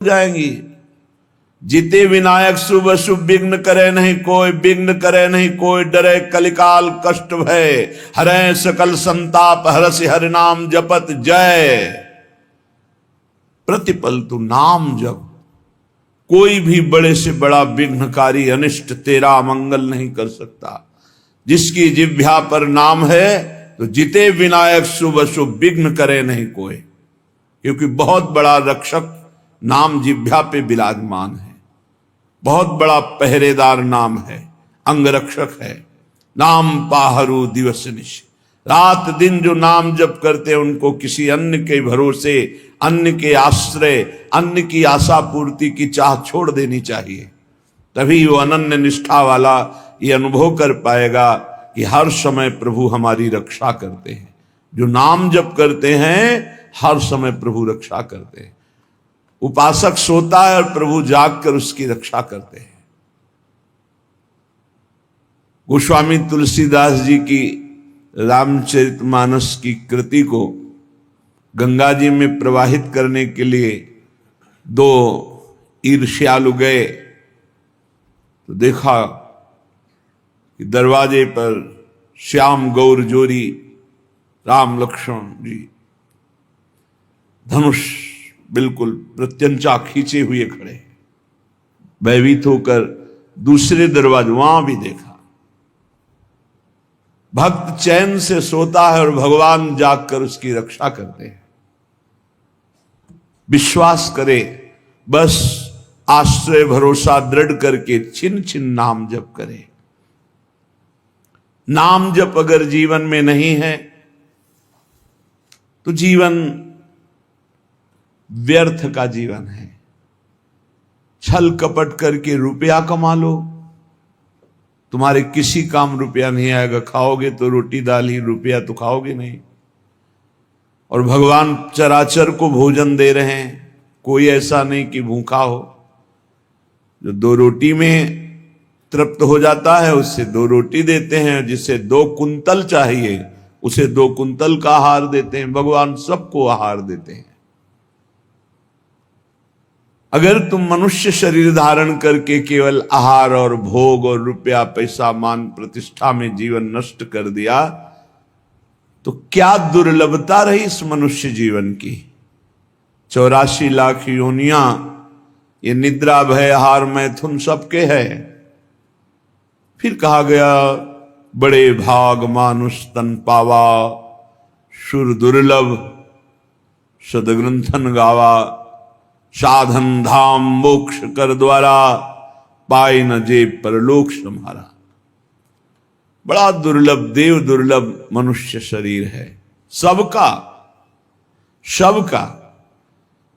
जाएंगी। जिते विनायक शुभ अशुभ विघ्न करे नहीं कोई, विघ्न करे नहीं कोई, डरे कलिकाल कष्ट भय, हरे सकल संताप हरसि हरि नाम जपत जय। प्रतिपल तू नाम जप, कोई भी बड़े से बड़ा विघ्नकारी अनिष्ट तेरा मंगल नहीं कर सकता। जिसकी जिह्वा पर नाम है तो जिते विनायक शुभ अशुभ विघ्न करे नहीं कोई, क्योंकि बहुत बड़ा रक्षक नाम जिह्वा पे विराजमान है, बहुत बड़ा पहरेदार नाम है, अंगरक्षक है। नाम पाहरू दिवस निश, रात दिन जो नाम जप करते हैं उनको किसी अन्य के भरोसे, अन्य के आश्रय, अन्य की आशा पूर्ति की चाह छोड़ देनी चाहिए। तभी वो अनन्य निष्ठा वाला ये अनुभव कर पाएगा कि हर समय प्रभु हमारी रक्षा करते हैं। जो नाम जप करते हैं हर समय प्रभु रक्षा करते हैं। उपासक सोता है और प्रभु जागकर उसकी रक्षा करते हैं। गोस्वामी तुलसीदास जी की रामचरितमानस की कृति को गंगा जी में प्रवाहित करने के लिए दो ईर्ष्यालु गए तो देखा कि दरवाजे पर श्याम गौर जोरी राम लक्ष्मण जी धनुष बिल्कुल प्रत्यंचा खींचे हुए खड़े, भयभीत होकर दूसरे दरवाजे वहां भी देखा। भक्त चैन से सोता है और भगवान जागकर उसकी रक्षा करते हैं। विश्वास करे, बस आश्रय भरोसा दृढ़ करके छिन छिन नाम जप करे। नाम जप अगर जीवन में नहीं है तो जीवन व्यर्थ का जीवन है। छल कपट करके रुपया कमा लो, तुम्हारे किसी काम रुपया नहीं आएगा। खाओगे तो रोटी दाल ही, रुपया तो खाओगे नहीं। और भगवान चराचर को भोजन दे रहे हैं, कोई ऐसा नहीं कि भूखा हो। जो दो रोटी में तृप्त हो जाता है उससे दो रोटी देते हैं, जिसे 2 कुंतल चाहिए उसे 2 कुंतल का आहार देते हैं। भगवान सबको आहार देते हैं। अगर तुम मनुष्य शरीर धारण करके केवल आहार और भोग और रुपया पैसा मान प्रतिष्ठा में जीवन नष्ट कर दिया तो क्या दुर्लभता रही इस मनुष्य जीवन की। 84 लाख योनियां, ये निद्रा भय आहार मैथुन सबके है। फिर कहा गया बड़े भाग मानुष तन पावा, सुर दुर्लभ सदग्रंथन गावा, साधन धाम मोक्ष कर द्वारा, पाए न जे परलोक सम्हारा। बड़ा दुर्लभ, देव दुर्लभ मनुष्य शरीर है। सबका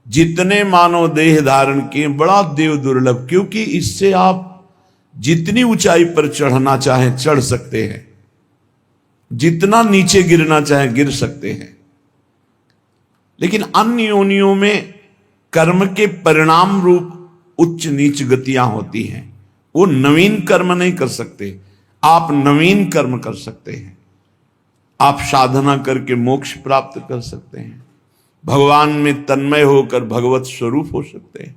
जितने मानव देह धारण किए बड़ा देव दुर्लभ, क्योंकि इससे आप जितनी ऊंचाई पर चढ़ना चाहें चढ़ सकते हैं, जितना नीचे गिरना चाहें गिर सकते हैं। लेकिन अन्य योनियों में कर्म के परिणाम रूप उच्च नीच गतियां होती हैं। वो नवीन कर्म नहीं कर सकते, आप नवीन कर्म कर सकते हैं। आप साधना करके मोक्ष प्राप्त कर सकते हैं, भगवान में तन्मय होकर भगवत स्वरूप हो सकते हैं,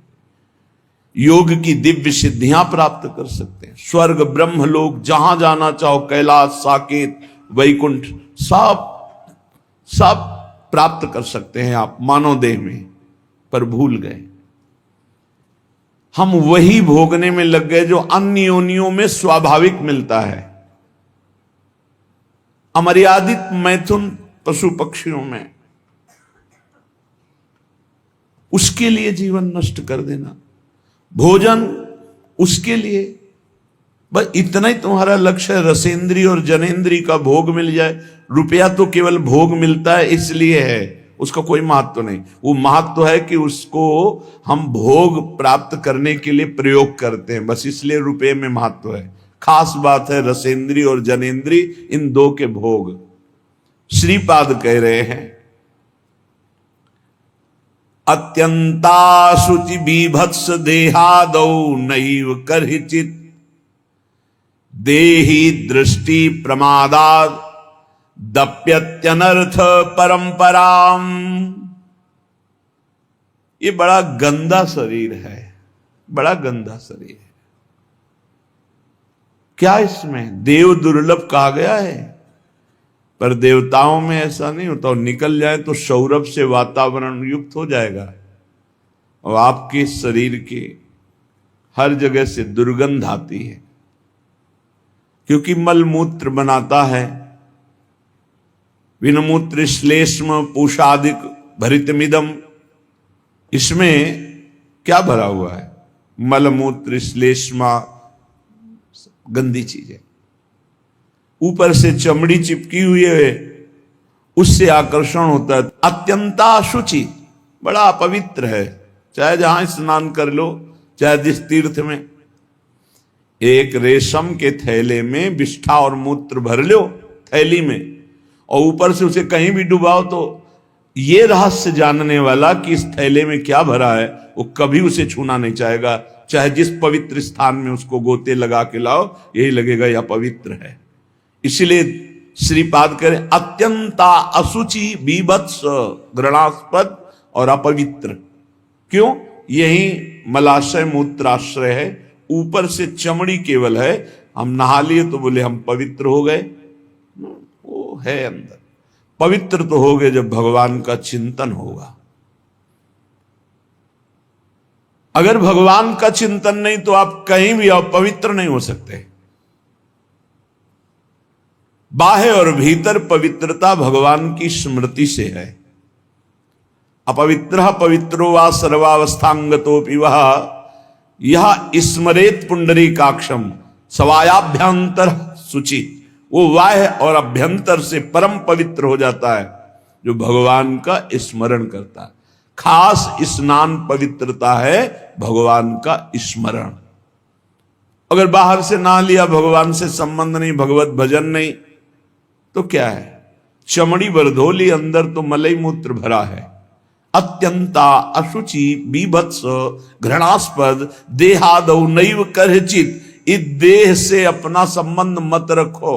योग की दिव्य सिद्धियां प्राप्त कर सकते हैं। स्वर्ग ब्रह्म लोक जहां जाना चाहो, कैलाश साकेत वैकुंठ सब प्राप्त कर सकते हैं आप मानव देह में। पर भूल गए, हम वही भोगने में लग गए जो अन्य योनियों में स्वाभाविक मिलता है। अमर्यादित मैथुन पशु पक्षियों में, उसके लिए जीवन नष्ट कर देना। भोजन उसके लिए, बस इतना ही तुम्हारा लक्ष्य है, रसेंद्री और जनेंद्री का भोग मिल जाए। रुपया तो केवल भोग मिलता है इसलिए है, उसका कोई महत्व नहीं। वो महत्व है कि उसको हम भोग प्राप्त करने के लिए प्रयोग करते हैं, बस इसलिए रुपये में महत्व है। खास बात है रसेंद्री और जनेंद्री, इन 2 के भोग। श्रीपाद कह रहे हैं अत्यंता शुचि बीभत्स देहादौ नैव करहिचित, देहि दृष्टि प्रमादाद दप्यत्यनर्थ परंपराम। ये बड़ा गंदा शरीर है, बड़ा गंदा शरीर है। क्या इसमें देव दुर्लभ कहा गया है, पर देवताओं में ऐसा नहीं होता। और निकल जाए तो सौरभ से वातावरण युक्त हो जाएगा और आपके शरीर के हर जगह से दुर्गंध आती है, क्योंकि मलमूत्र बनाता है। विनमूत्र श्लेष्म पूषादिक भरितमिदम, इसमें क्या भरा हुआ है? मलमूत्र श्लेष्मा, गंदी चीजें। ऊपर से चमड़ी चिपकी हुई है, उससे आकर्षण होता है। अत्यंता अशुचि, बड़ा अपवित्र है। चाहे जहां स्नान कर लो, चाहे जिस तीर्थ में, एक रेशम के थैले में विष्ठा और मूत्र भर लो थैली में, और ऊपर से उसे कहीं भी डुबाओ, तो ये रहस्य जानने वाला कि इस थैले में क्या भरा है, वो कभी उसे छूना नहीं चाहेगा। चाहे जिस पवित्र स्थान में उसको गोते लगा के लाओ, यही लगेगा यह पवित्र है। इसलिए श्रीपाद करें अत्यंता अशुचि बीभत्स घृणास्पद और अपवित्र। क्यों? यही मलाशय मूत्राश्रय है, ऊपर से चमड़ी केवल है। हम नहा लिए तो बोले हम पवित्र हो गए, वो है अंदर। पवित्र तो हो गए जब भगवान का चिंतन होगा। अगर भगवान का चिंतन नहीं तो आप कहीं भी पवित्र नहीं हो सकते। बाह्य और भीतर पवित्रता भगवान की स्मृति से है। अपवित्र पवित्रो वा सर्वावस्थांगतोपि वह यह स्मरेत पुंडरीकाक्षम सवायाभ्यंतर शुचि। वो बाह्य और अभ्यंतर से परम पवित्र हो जाता है जो भगवान का स्मरण करता है। खास स्नान पवित्रता है भगवान का स्मरण। अगर बाहर से नहा लिया, भगवान से संबंध नहीं, भगवत भजन नहीं, तो क्या है? चमड़ी बरधोली, अंदर तो मलई मूत्र भरा है। अत्यंता अशुचि बीभत्स घृणास्पद देहादौ नैव करचित। इस देह से अपना संबंध मत रखो।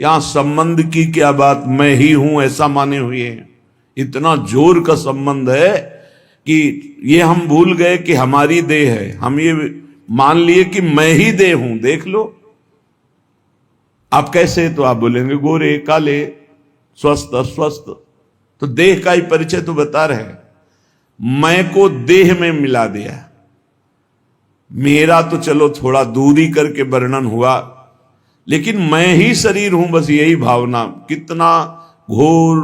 यहां संबंध की क्या बात, मैं ही हूं ऐसा माने हुए हैं। इतना जोर का संबंध है कि ये हम भूल गए कि हमारी देह है। हम ये मान लिए कि मैं ही देह हूं। देख लो आप कैसे, तो आप बोलेंगे गोरे काले स्वस्थ अस्वस्थ, तो देह का ही परिचय तो बता रहे। मैं को देह में मिला दिया। मेरा तो चलो थोड़ा दूरी करके वर्णन हुआ, लेकिन मैं ही शरीर हूं, बस यही भावना। कितना घोर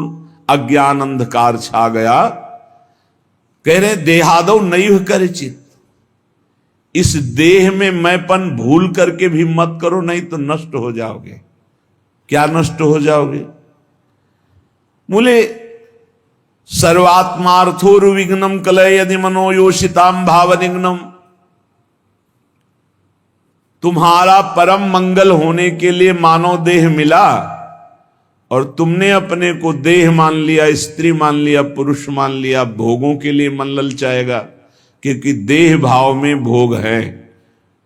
अज्ञान अंधकार छा गया। कह रहे देहादौ नैव करचित। इस देह में मैंपन भूल करके भी मत करो, नहीं तो नष्ट हो जाओगे। क्या नष्ट हो जाओगे? बोले सर्वात्मार्थोरुविघ्नम कलय यदि मनोयोषिताम भावनिघ्नम। तुम्हारा परम मंगल होने के लिए मानव देह मिला और तुमने अपने को देह मान लिया, स्त्री मान लिया, पुरुष मान लिया। भोगों के लिए मन ललचाएगा, क्योंकि देह भाव में भोग है।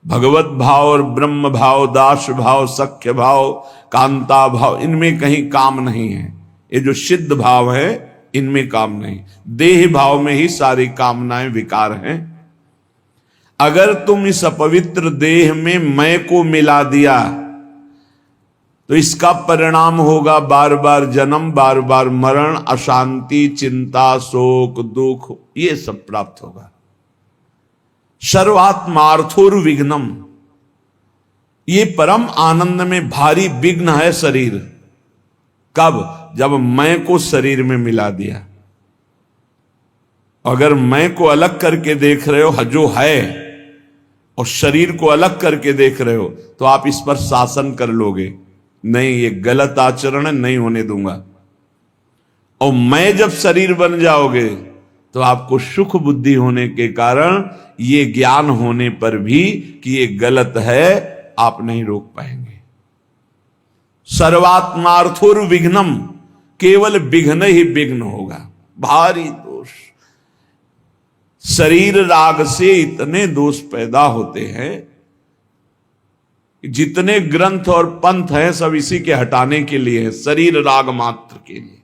भगवत भाव और ब्रह्म भाव, दास भाव, सख्य भाव, कांता भाव, इनमें कहीं काम नहीं है। ये जो सिद्ध भाव है इनमें काम नहीं। देह भाव में ही सारी कामनाएं विकार हैं। अगर तुम इस अपवित्र देह में मैं को मिला दिया तो इसका परिणाम होगा बार बार जन्म, बार बार मरण, अशांति, चिंता, शोक, दुख, ये सब प्राप्त होगा। सर्वात्मार्थोर्विघ्नम, ये परम आनंद में भारी विघ्न है शरीर। कब? जब मैं को शरीर में मिला दिया। अगर मैं को अलग करके देख रहे हो जो है, और शरीर को अलग करके देख रहे हो, तो आप इस पर शासन कर लोगे। नहीं, ये गलत आचरण है, नहीं होने दूंगा। और मैं जब शरीर बन जाओगे तो आपको सुख बुद्धि होने के कारण ये ज्ञान होने पर भी कि ये गलत है, आप नहीं रोक पाएंगे। सर्वात्मार्थोर्विघ्नम, केवल विघ्न ही विघ्न होगा, भारी दोष। शरीर राग से इतने दोष पैदा होते हैं, जितने ग्रंथ और पंथ हैं सब इसी के हटाने के लिए है, शरीर राग मात्र के लिए।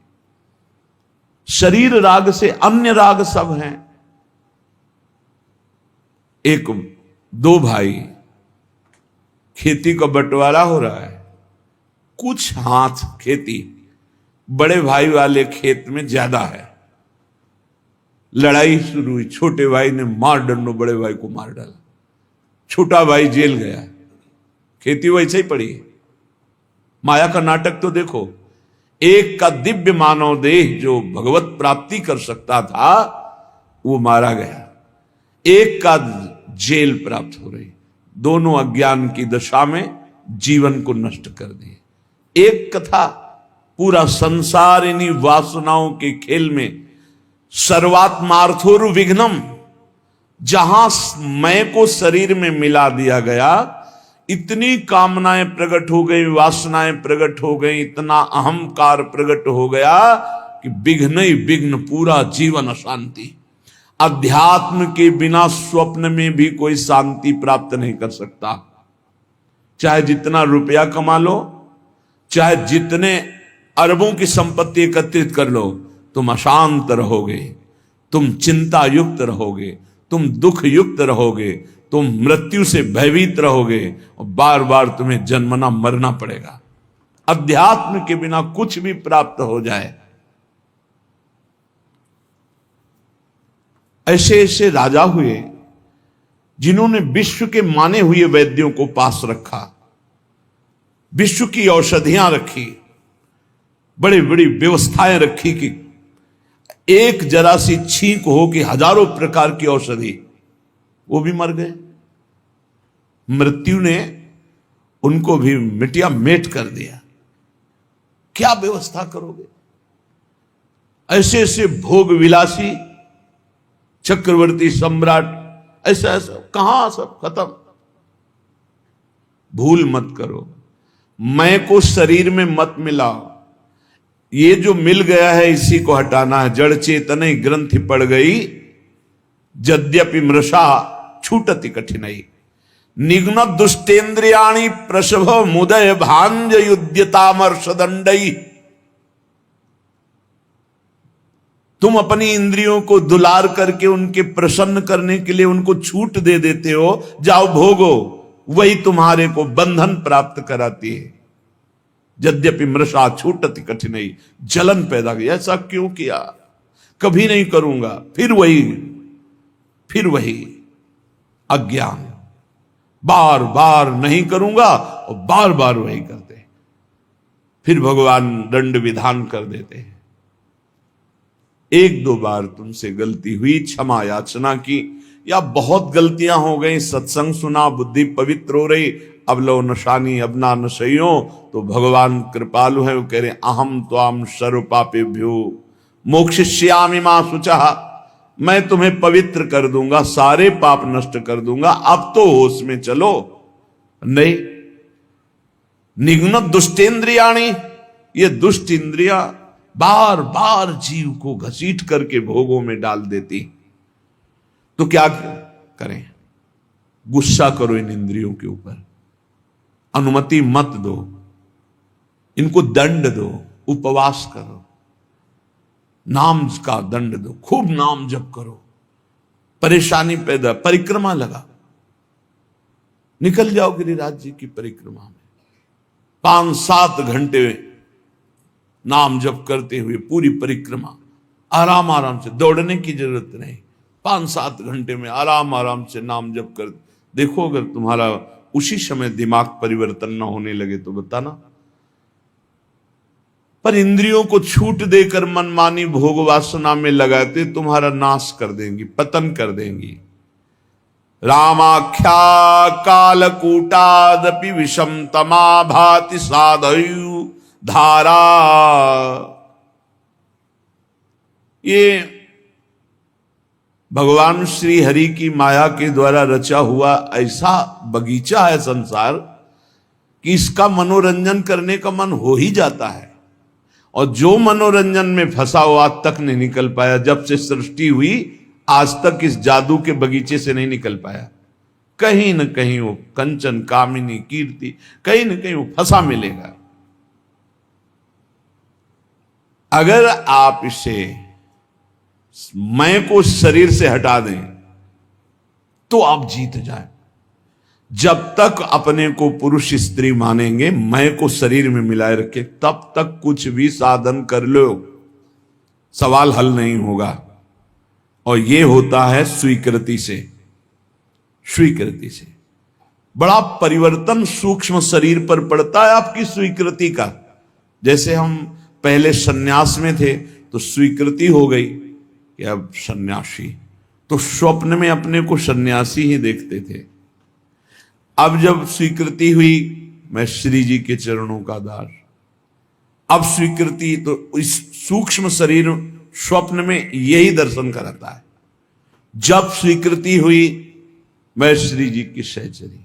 शरीर राग से अन्य राग सब हैं। एक दो भाई, खेती का बंटवारा हो रहा है, कुछ हाथ खेती बड़े भाई वाले खेत में ज्यादा है। लड़ाई शुरू हुई, छोटे भाई ने मार डंडो बड़े भाई को मार डाला, छोटा भाई जेल गया, खेती वैसे ही पड़ी है। माया का नाटक तो देखो, एक का दिव्य मानव देह जो भगवत प्राप्ति कर सकता था वो मारा गया, एक का जेल प्राप्त हो रही, दोनों अज्ञान की दशा में जीवन को नष्ट कर दिए। एक कथा, पूरा संसार इन्हीं वासनाओं के खेल में, सर्वात्मार्थोरु विघ्नम, जहां मैं को शरीर में मिला दिया गया, इतनी कामनाएं प्रकट हो गई, वासनाएं प्रकट हो गई, इतना अहंकार प्रकट हो गया कि विघ्न ही विघ्न, पूरा जीवन अशांति। अध्यात्म के बिना स्वप्न में भी कोई शांति प्राप्त नहीं कर सकता। चाहे जितना रुपया कमा लो, चाहे जितने अरबों की संपत्ति एकत्रित कर लो, तुम अशांत रहोगे, तुम चिंता युक्त रहोगे, तुम दुख युक्त रहोगे, तुम मृत्यु से भयभीत रहोगे और बार बार तुम्हें जन्मना मरना पड़ेगा। अध्यात्म के बिना कुछ भी प्राप्त हो जाए। ऐसे ऐसे राजा हुए जिन्होंने विश्व के माने हुए वैद्यों को पास रखा, विश्व की औषधियां रखी, बड़ी बड़ी व्यवस्थाएं रखी कि एक जरा सी छींक हो कि हजारों प्रकार की औषधि, वो भी मर गए। मृत्यु ने उनको भी मिटिया मेट कर दिया। क्या व्यवस्था करोगे? ऐसे ऐसे भोग विलासी चक्रवर्ती सम्राट, ऐसा ऐसा कहां सब खत्म। भूल मत करो, मैं को शरीर में मत मिलाओ। ये जो मिल गया है इसी को हटाना है। जड़ चेतन ग्रंथि पड़ गई, यद्यपि मृषा छूटति कठिनाई। निघ्न दुष्टेन्द्रियाणि प्रसभ मुदय भांज युद्यतामर्ष दंडई। तुम अपनी इंद्रियों को दुलार करके उनके प्रसन्न करने के लिए उनको छूट दे देते हो, जाओ भोगो, वही तुम्हारे को बंधन प्राप्त कराती है। यद्यपि मृषा छूटति कठिनाई, जलन पैदा की। ऐसा क्यों किया? कभी नहीं करूंगा, फिर वही अज्ञान, बार बार नहीं करूंगा और बार बार वही करते। फिर भगवान दंड विधान कर देते हैं। एक दो बार तुमसे गलती हुई, क्षमा याचना की, या बहुत गलतियां हो गई, सत्संग सुना, बुद्धि पवित्र हो रही, अब लो नशानी अब ना नशइयो, तो भगवान कृपालु है, वो कह रहे अहम त्वाम सर्व पापेभ्यो मोक्षयिष्यामि मा शुचः। मैं तुम्हें पवित्र कर दूंगा, सारे पाप नष्ट कर दूंगा, अब तो होश में चलो। नहीं, निघ्न दुष्टेन्द्रियाणि, ये दुष्ट इंद्रिया बार बार जीव को घसीट करके भोगों में डाल देती। तो क्या करें? गुस्सा करो इन इंद्रियों के ऊपर, अनुमति मत दो, इनको दंड दो, उपवास करो, नाम का दंड दो, खूब नाम जप करो, परेशानी पैदा, परिक्रमा लगा, निकल जाओ गिरिराज जी की परिक्रमा में, 5-7 घंटे नाम जप करते हुए पूरी परिक्रमा, आराम आराम से, दौड़ने की जरूरत नहीं, 5-7 घंटे में आराम आराम से नाम जप कर देखो। अगर तुम्हारा उसी समय दिमाग परिवर्तन न होने लगे तो बताना। पर इंद्रियों को छूट देकर मनमानी भोग वासना में लगाते तुम्हारा नाश कर देंगी, पतन कर देंगी। रामाख्या कालकूटादपि विषम तमा भाति साधयु धारा। ये भगवान श्री हरि की माया के द्वारा रचा हुआ ऐसा बगीचा है संसार कि इसका मनोरंजन करने का मन हो ही जाता है। और जो मनोरंजन में फंसा हुआ आज तक नहीं निकल पाया, जब से सृष्टि हुई आज तक इस जादू के बगीचे से नहीं निकल पाया। कहीं न कहीं वो कंचन कामिनी कीर्ति, कहीं न कहीं वो फंसा मिलेगा। अगर आप इसे मैं को शरीर से हटा दें तो आप जीत जाए। जब तक अपने को पुरुष स्त्री मानेंगे, मैं को शरीर में मिलाए रखे, तब तक कुछ भी साधन कर लो, सवाल हल नहीं होगा। और यह होता है स्वीकृति से। स्वीकृति से बड़ा परिवर्तन सूक्ष्म शरीर पर पड़ता है आपकी स्वीकृति का। जैसे हम पहले सन्यास में थे तो स्वीकृति हो गई कि अब सन्यासी, तो स्वप्न में अपने को सन्यासी ही देखते थे। अब जब स्वीकृति हुई, मैं श्री जी के चरणों का दास, अब स्वीकृति, तो इस सूक्ष्म शरीर स्वप्न में यही दर्शन कराता है। जब स्वीकृति हुई, मैं श्री जी की सहचरी,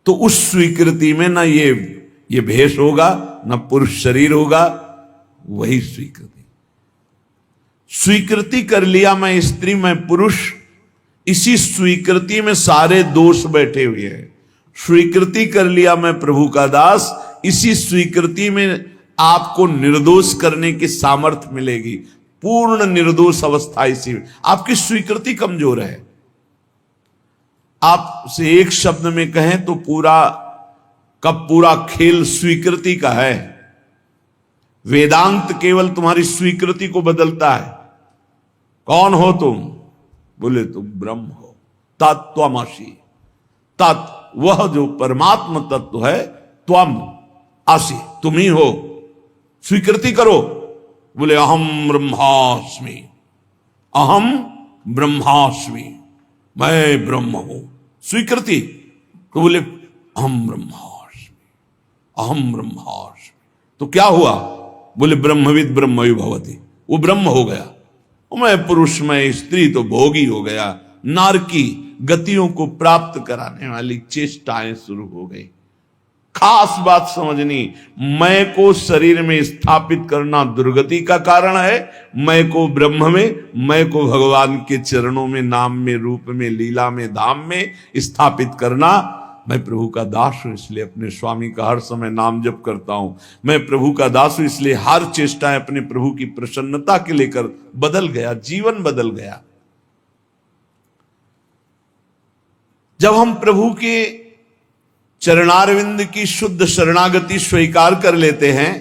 तो उस स्वीकृति में ना ये भेष होगा, ना पुरुष शरीर होगा, वही स्वीकृति। स्वीकृति कर लिया मैं स्त्री मैं पुरुष, इसी स्वीकृति में सारे दोष बैठे हुए हैं। स्वीकृति कर लिया मैं प्रभु का दास, इसी स्वीकृति में आपको निर्दोष करने की सामर्थ्य मिलेगी। पूर्ण निर्दोष अवस्था इसी में। आपकी स्वीकृति कमजोर है। आपसे एक शब्द में कहें तो पूरा खेल स्वीकृति का है। वेदांत केवल तुम्हारी स्वीकृति को बदलता है। कौन हो तुम? बोले तुम ब्रह्म हो, तत्त्वमसि। तत् वह जो परमात्म तत्व है, त्वम असि तुम ही हो। स्वीकृति करो। बोले अहम ब्रह्मास्मि, अहम ब्रह्मास्मि, मैं ब्रह्म हूं। स्वीकृति तो बोले अहम ब्रह्मास्मि, अहम ब्रह्मास्मि। तो क्या हुआ? बोले ब्रह्मविद ब्रह्मयु भवति, वो ब्रह्म हो गया। मैं पुरुष मैं स्त्री तो भोगी हो गया। नारकी गतियों को प्राप्त कराने वाली चेष्टाएं शुरू हो गई। खास बात समझनी, मैं को शरीर में स्थापित करना दुर्गति का कारण है। मैं को ब्रह्म में, मैं को भगवान के चरणों में, नाम में, रूप में, लीला में, धाम में स्थापित करना। मैं प्रभु का दास हूं, इसलिए अपने स्वामी का हर समय नाम जप करता हूं। मैं प्रभु का दास हूं, इसलिए हर चेष्टाएं अपने प्रभु की प्रसन्नता के लेकर बदल गया, जीवन बदल गया। जब हम प्रभु के चरणारविंद की शुद्ध शरणागति स्वीकार कर लेते हैं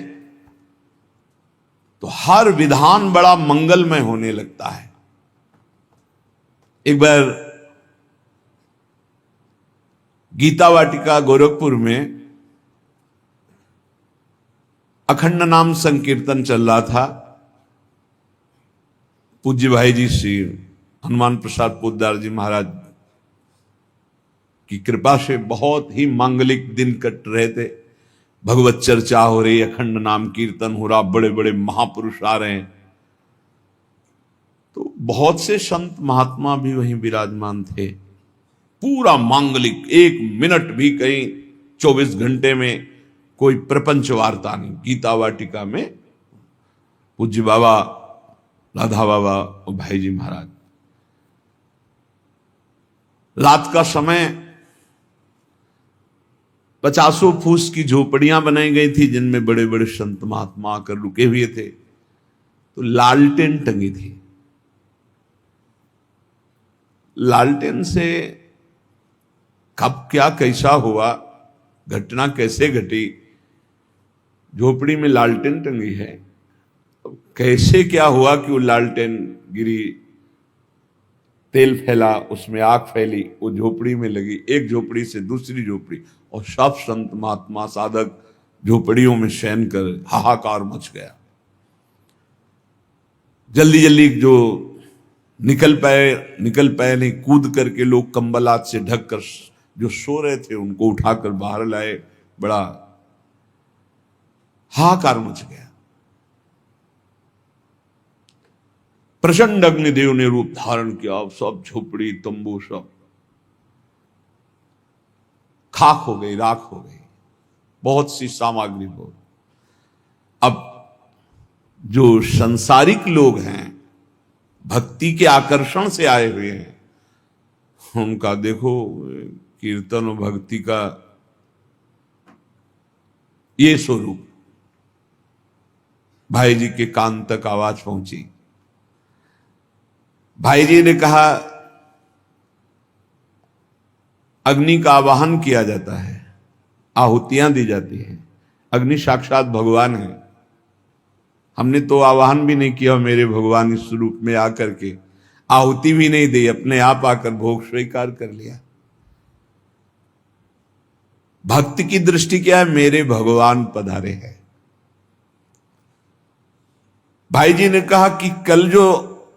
तो हर विधान बड़ा मंगलमय होने लगता है। एक बार गीता वाटिका गोरखपुर में अखंड नाम संकीर्तन चल रहा था। पूज्य भाई जी श्री हनुमान प्रसाद पोद्दार जी महाराज की कृपा से बहुत ही मांगलिक दिन कट रहे थे। भगवत चर्चा हो रही, अखंड नाम कीर्तन हो रहा, बड़े बड़े महापुरुष आ रहे हैं। तो बहुत से संत महात्मा भी वहीं विराजमान थे। पूरा मांगलिक, एक मिनट भी कहीं 24 घंटे में कोई प्रपंच वार्ता नहीं। गीता वाटिका में पूज्य बाबा, राधा बाबा और भाई जी महाराज। रात का समय 50 फूस की झोपड़ियां बनाई गई थी जिनमें बड़े बड़े संत महात्मा आकर रुके हुए थे। तो लालटेन टंगी थी। लालटेन से कब क्या कैसा हुआ, घटना कैसे घटी, झोपड़ी में लालटेन टंगी है, कैसे क्या हुआ कि वो लालटेन गिरी, तेल फैला, उसमें आग फैली, वो झोपड़ी में लगी, एक झोपड़ी से दूसरी झोपड़ी, और सब संत महात्मा साधक झोपड़ियों में शयन कर हाहाकार मच गया। जल्दी जल्दी जो निकल पाए नहीं, कूद करके लोग कंबलात से ढक कर जो सो रहे थे उनको उठाकर बाहर लाए। बड़ा हाहाकार मच गया। प्रचंड अग्निदेव ने रूप धारण किया। सब झोपड़ी तंबू सब खाक हो गई, राख हो गई, बहुत सी सामग्री हो। अब जो संसारिक लोग हैं, भक्ति के आकर्षण से आए हुए हैं, उनका देखो कीर्तन और भक्ति का ये स्वरूप। भाई जी के कान तक आवाज पहुंची। भाई जी ने कहा अग्नि का आवाहन किया जाता है, आहुतियां दी जाती हैं। अग्नि साक्षात भगवान है। हमने तो आवाहन भी नहीं किया, मेरे भगवान इस रूप में आकर के आहुति भी नहीं दी, अपने आप आकर भोग स्वीकार कर लिया। भक्ति की दृष्टि क्या है? मेरे भगवान पधारे हैं। भाई जी ने कहा कि कल जो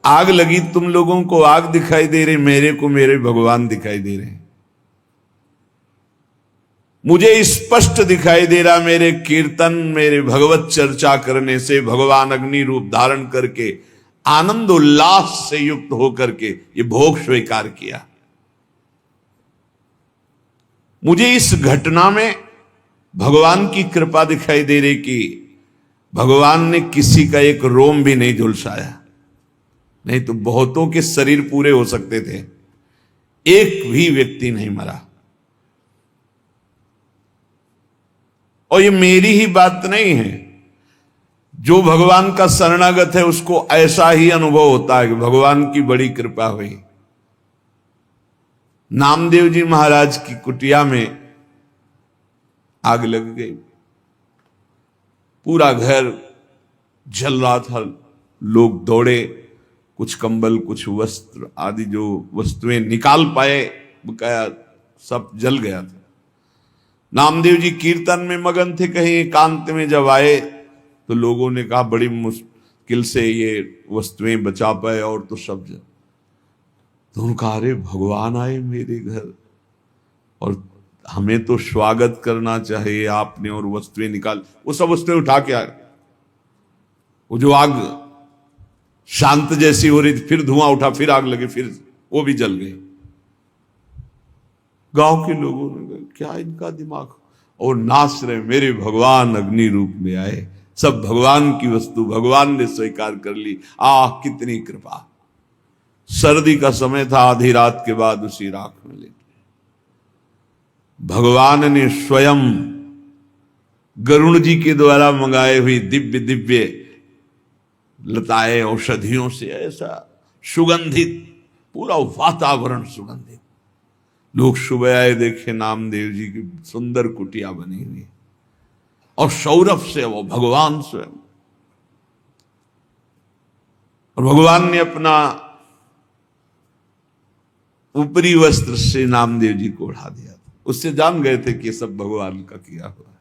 आग लगी, तुम लोगों को आग दिखाई दे रही, मेरे को मेरे भगवान दिखाई दे रहे हैं। मुझे स्पष्ट दिखाई दे रहा, मेरे कीर्तन, मेरे भगवत चर्चा करने से भगवान अग्नि रूप धारण करके आनंद उल्लास से युक्त होकर के ये भोग स्वीकार किया। मुझे इस घटना में भगवान की कृपा दिखाई दे रही कि भगवान ने किसी का एक रोम भी नहीं झुलसाया, नहीं तो बहुतों के शरीर पूरे हो सकते थे, एक भी व्यक्ति नहीं मरा। और ये मेरी ही बात नहीं है, जो भगवान का शरणागत है उसको ऐसा ही अनुभव होता है कि भगवान की बड़ी कृपा हुई। नामदेव जी महाराज की कुटिया में आग लग गई, पूरा घर जल रहा था। लोग दौड़े, कुछ कंबल, कुछ वस्त्र आदि जो वस्तुएं निकाल पाए, बकाया सब जल गया था। नामदेव जी कीर्तन में मगन थे, कहीं एकांत में जब आए तो लोगों ने कहा बड़ी मुश्किल से ये वस्तुएं बचा पाए, और तो सब जल। तो उनका अरे भगवान आए मेरे घर और हमें तो स्वागत करना चाहिए आपने, और वस्तुएं निकाल, वो सब वस्तुएं उठा के आए। वो जो आग शांत जैसी हो रही थी, फिर धुआं उठा, फिर आग लगी, फिर वो भी जल गई। गांव के लोगों ने कहा क्या इनका दिमाग, और नाच रहे, मेरे भगवान अग्नि रूप में आए, सब भगवान की वस्तु भगवान ने स्वीकार कर ली। आह कितनी कृपा। सर्दी का समय था, आधी रात के बाद उसी राख में लेटे भगवान ने स्वयं गरुण जी के द्वारा मंगाए हुई दिव्य दिव्य लताएं औषधियों से ऐसा सुगंधित, पूरा वातावरण सुगंधित। लोग सुबह आए, देखे नामदेव जी की सुंदर कुटिया बनी हुई और सौरभ से वो भगवान स्वयं। और भगवान ने अपना ऊपरी वस्त्र से नामदेव जी को उड़ा दिया था। उससे जान गए थे कि सब भगवान का किया हुआ है।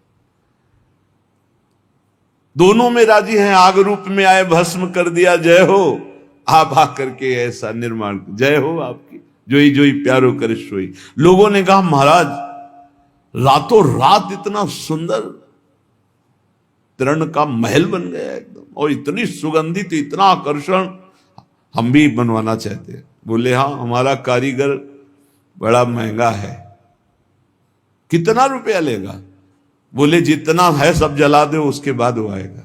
दोनों में राजी हैं, आग रूप में आए, भस्म कर दिया, जय हो। आप आकर के ऐसा निर्माण, जय हो आपकी, जोई जोई प्यारो करे सोई। लोगों ने कहा महाराज रातों रात इतना सुंदर तरण का महल बन गया एकदम, और इतनी सुगंधित, इतना आकर्षण, हम भी बनवाना चाहते हैं। बोले हाँ, हमारा कारीगर बड़ा महंगा है। कितना रुपया लेगा? बोले जितना है सब जला दो, उसके बाद वो आएगा।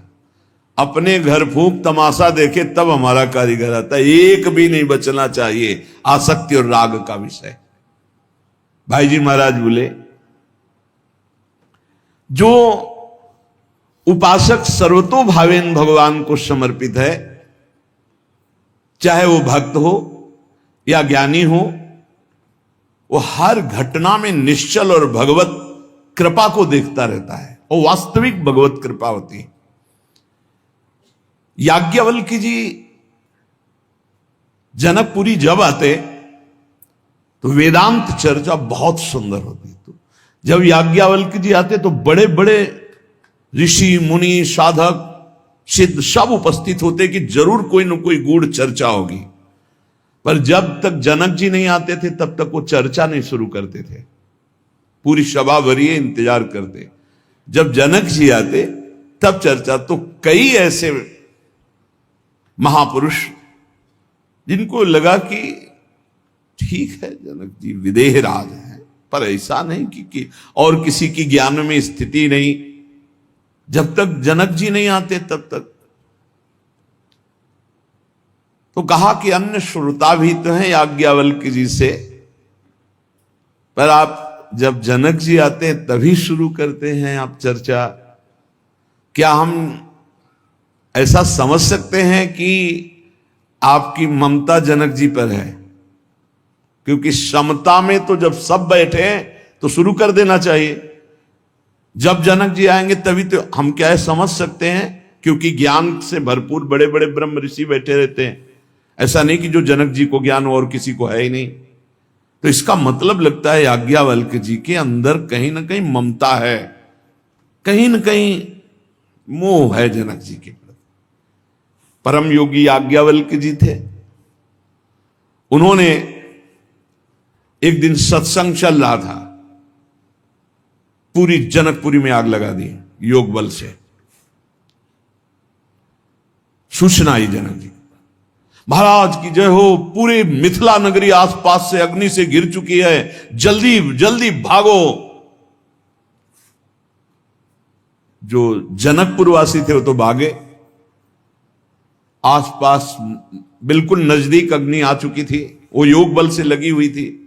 अपने घर फूंक तमाशा देखे तब हमारा कारीगर आता है, एक भी नहीं बचना चाहिए। आसक्ति और राग का विषय। भाई जी महाराज बोले जो उपासक सर्वतोभावेन भगवान को समर्पित है, चाहे वो भक्त हो या ज्ञानी हो, वो हर घटना में निश्चल और भगवत कृपा को देखता रहता है, और वास्तविक भगवत कृपा होती है। याज्ञवल्क्य जी जनकपुरी जब आते तो वेदांत चर्चा बहुत सुंदर होती। तो जब याज्ञवल्क्य जी आते तो बड़े बड़े ऋषि मुनि साधक सिद्ध सब उपस्थित होते कि जरूर कोई न कोई गूढ़ चर्चा होगी। पर जब तक जनक जी नहीं आते थे तब तक वो चर्चा नहीं शुरू करते थे, पूरी सभा भरिए इंतजार करते। जब जनक जी आते तब चर्चा। तो कई ऐसे महापुरुष जिनको लगा कि ठीक है जनक जी विदेह राज है, पर ऐसा नहीं कि और किसी की ज्ञान में स्थिति नहीं। जब तक जनक जी नहीं आते तब तक तो कहा कि अन्य श्रोता भी तो हैं याज्ञवल्क्य जी से, पर आप जब जनक जी आते हैं तभी शुरू करते हैं आप चर्चा। क्या हम ऐसा समझ सकते हैं कि आपकी ममता जनक जी पर है? क्योंकि समता में तो जब सब बैठे तो शुरू कर देना चाहिए। जब जनक जी आएंगे तभी तो हम क्या है समझ सकते हैं, क्योंकि ज्ञान से भरपूर बड़े बड़े ब्रह्म ऋषि बैठे रहते हैं। ऐसा नहीं कि जो जनक जी को ज्ञान हो और किसी को है ही नहीं। तो इसका मतलब लगता है याज्ञवल्क्य जी के अंदर कहीं ना कहीं ममता है, कहीं ना कहीं मोह है जनक जी के प्रति। परम योगी याज्ञवल्क्य जी थे। उन्होंने एक दिन सत्संग चल रहा था, पूरी जनकपुरी में आग लगा दी योग बल से। सूचना आई जनक जी, महाराज की जय हो, पूरी मिथिला नगरी आसपास से अग्नि से घिर चुकी है, जल्दी जल्दी भागो। जो जनकपुरवासी थे वो तो भागे, आसपास बिल्कुल नजदीक अग्नि आ चुकी थी, वो योग बल से लगी हुई थी।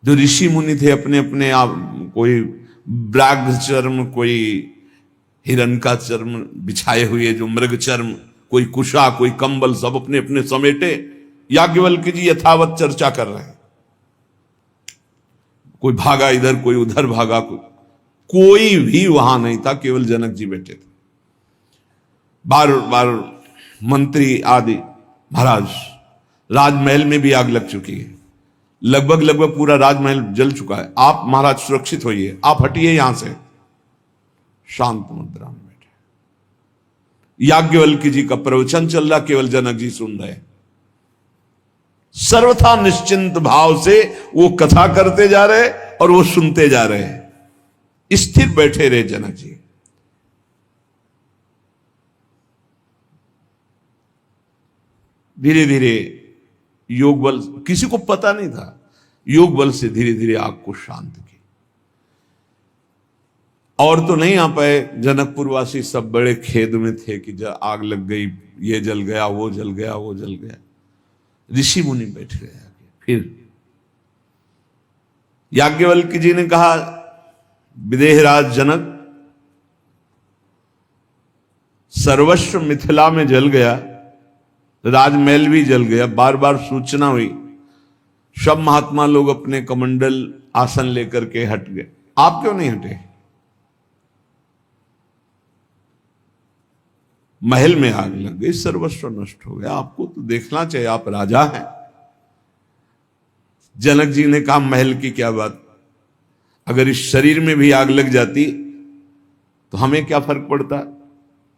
जो ऋषि मुनि थे अपने अपने आप, कोई व्याघ्र चर्म, कोई हिरण का चर्म बिछाए हुए, जो मृग चर्म, कोई कुशा, कोई कंबल, सब अपने अपने समेटे याज्ञवल्क्य जी यथावत चर्चा कर रहे हैं। कोई भागा इधर, कोई उधर भागा, कोई भी वहां नहीं था, केवल जनक जी बैठे थे। बार बार मंत्री आदि, महाराज राजमहल में भी आग लग चुकी है, लगभग पूरा राजमहल जल चुका है, आप महाराज सुरक्षित होइए, आप हटिए यहां से। शांत मुद्रा में बैठे याज्ञवल्क्य जी का प्रवचन चल रहा, केवल जनक जी सुन रहे। सर्वथा निश्चिंत भाव से वो कथा करते जा रहे और वो सुनते जा रहे, स्थिर बैठे रहे जनक जी। धीरे धीरे योग बल, किसी को पता नहीं था, योग बल से धीरे धीरे आग को शांत की। और तो नहीं आ पाए, जनकपुरवासी सब बड़े खेद में थे कि जब आग लग गई, ये जल गया, वो जल गया, वो जल गया। ऋषि मुनि बैठ गए आगे। फिर याज्ञवल्क्य जी ने कहा, विदेहराज जनक, सर्वस्व मिथिला में जल गया, राजमहल भी जल गया, बार बार सूचना हुई, सब महात्मा लोग अपने कमंडल आसन लेकर के हट गए, आप क्यों नहीं हटे? महल में आग लग गई, सर्वस्व नष्ट हो गया, आपको तो देखना चाहिए, आप राजा हैं। जनक जी ने कहा, महल की क्या बात, अगर इस शरीर में भी आग लग जाती तो हमें क्या फर्क पड़ता?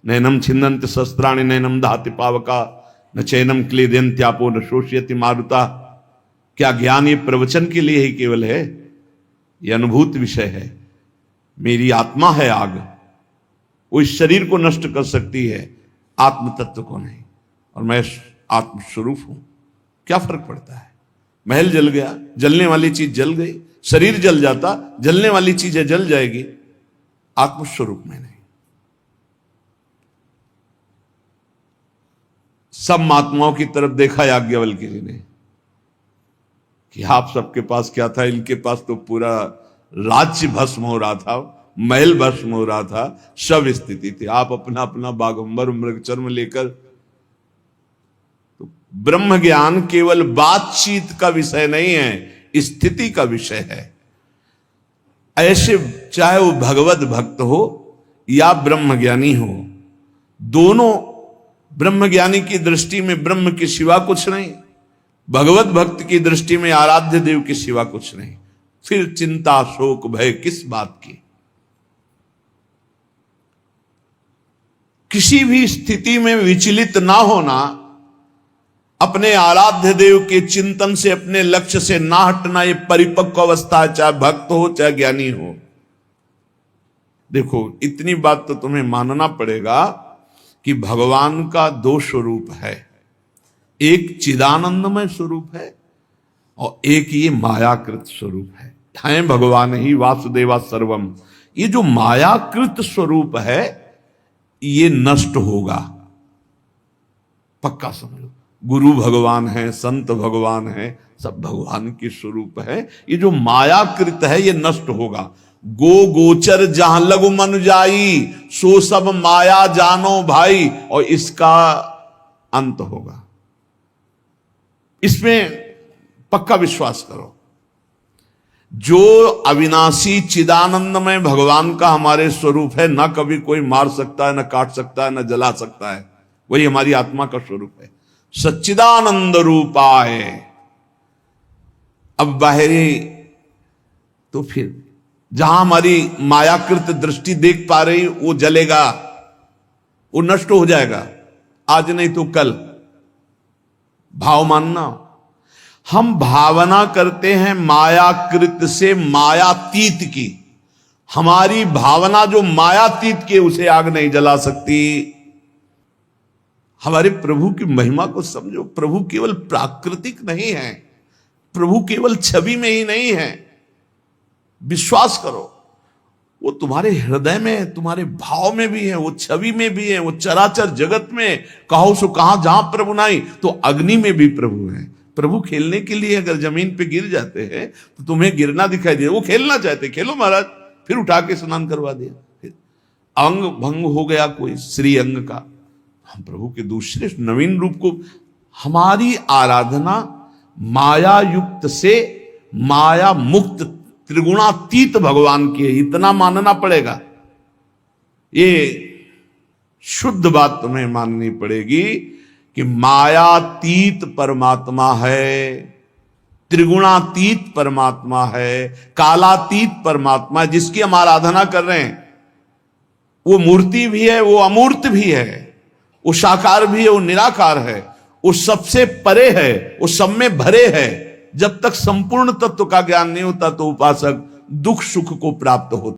नैनम छिन्नन्ति शस्त्राणि नैनम दहति पावका न चैनम क्लेदयन्त्यापो न शोषयति मारुता। क्या ज्ञान ये प्रवचन के लिए ही केवल है? ये अनुभूत विषय है। मेरी आत्मा है आग, वो इस शरीर को नष्ट कर सकती है, आत्म तत्व को नहीं, और मैं आत्मस्वरूप हूं, क्या फर्क पड़ता है? महल जल गया, जलने वाली चीज जल गई, शरीर जल जाता, जलने वाली चीजें जल जाएगी, आत्मस्वरूप में नहीं। सब महात्माओं की तरफ देखा याज्ञवल्क्य जी ने कि आप सबके पास क्या था, इनके पास तो पूरा राज्य भस्म हो रहा था, महल भस्म हो रहा था, सब स्थिति थी, आप अपना अपना बागंबर मृगचर्म लेकर। तो ब्रह्म ज्ञान केवल बातचीत का विषय नहीं है, स्थिति का विषय है। ऐसे चाहे वो भगवत भक्त हो या ब्रह्म ज्ञानी हो, दोनों ब्रह्म ज्ञानी की दृष्टि में ब्रह्म के सिवा कुछ नहीं, भगवत भक्त की दृष्टि में आराध्य देव के सिवा कुछ नहीं, फिर चिंता शोक भय किस बात की? किसी भी स्थिति में विचलित ना होना, अपने आराध्य देव के चिंतन से, अपने लक्ष्य से ना हटना, ये परिपक्व अवस्था है, चाहे भक्त हो चाहे ज्ञानी हो। देखो, इतनी बात तो तुम्हें मानना पड़ेगा कि भगवान का दो स्वरूप है, एक चिदानंदमय स्वरूप है और एक ये मायाकृत स्वरूप है। हैं भगवान ही वासुदेवा सर्वम। ये जो मायाकृत स्वरूप है ये नष्ट होगा, पक्का समझो। गुरु भगवान है, संत भगवान है, सब भगवान के स्वरूप है। ये जो मायाकृत है ये नष्ट होगा। गो गोचर जहां लघु मन जाई, सो सब माया जानो भाई, और इसका अंत होगा। इसमें पक्का विश्वास करो। जो अविनाशी चिदानंदमय भगवान का हमारे स्वरूप है, ना कभी कोई मार सकता है, ना काट सकता है, ना जला सकता है, वही हमारी आत्मा का स्वरूप है। सच्चिदानंद रूपाय। अब बाहरी तो फिर जहां हमारी मायाकृत दृष्टि देख पा रही वो जलेगा, वो नष्ट हो जाएगा, आज नहीं तो कल। भाव मानना, हम भावना करते हैं मायाकृत से मायातीत की। हमारी भावना जो मायातीत की, उसे आग नहीं जला सकती। हमारे प्रभु की महिमा को समझो। प्रभु केवल प्राकृतिक नहीं है, प्रभु केवल छवि में ही नहीं है। विश्वास करो, वो तुम्हारे हृदय में, तुम्हारे भाव में भी है, वो छवि में भी है, वो चराचर जगत में कहो सो कहां, जहां प्रभु नहीं तो अग्नि में भी प्रभु है। प्रभु खेलने के लिए अगर जमीन पे गिर जाते हैं तो तुम्हें गिरना दिखाई दे, वो खेलना चाहते, खेलो महाराज, फिर उठा के स्नान करवा दिया। फिर अंग भंग हो गया कोई श्री अंग का, हम प्रभु के दूसरे नवीन रूप को, हमारी आराधना माया युक्त से माया मुक्त त्रिगुणातीत भगवान की है, इतना मानना पड़ेगा। ये शुद्ध बात तुम्हें माननी पड़ेगी कि मायातीत परमात्मा है, त्रिगुणातीत परमात्मा है, कालातीत परमात्मा है, जिसकी हम आराधना कर रहे हैं। वो मूर्ति भी है, वो अमूर्त भी है, वो साकार भी है, वो निराकार है, वो सबसे परे है, वो सब में भरे है। जब तक संपूर्ण तत्व का ज्ञान नहीं होता तो उपासक दुख सुख को प्राप्त होता।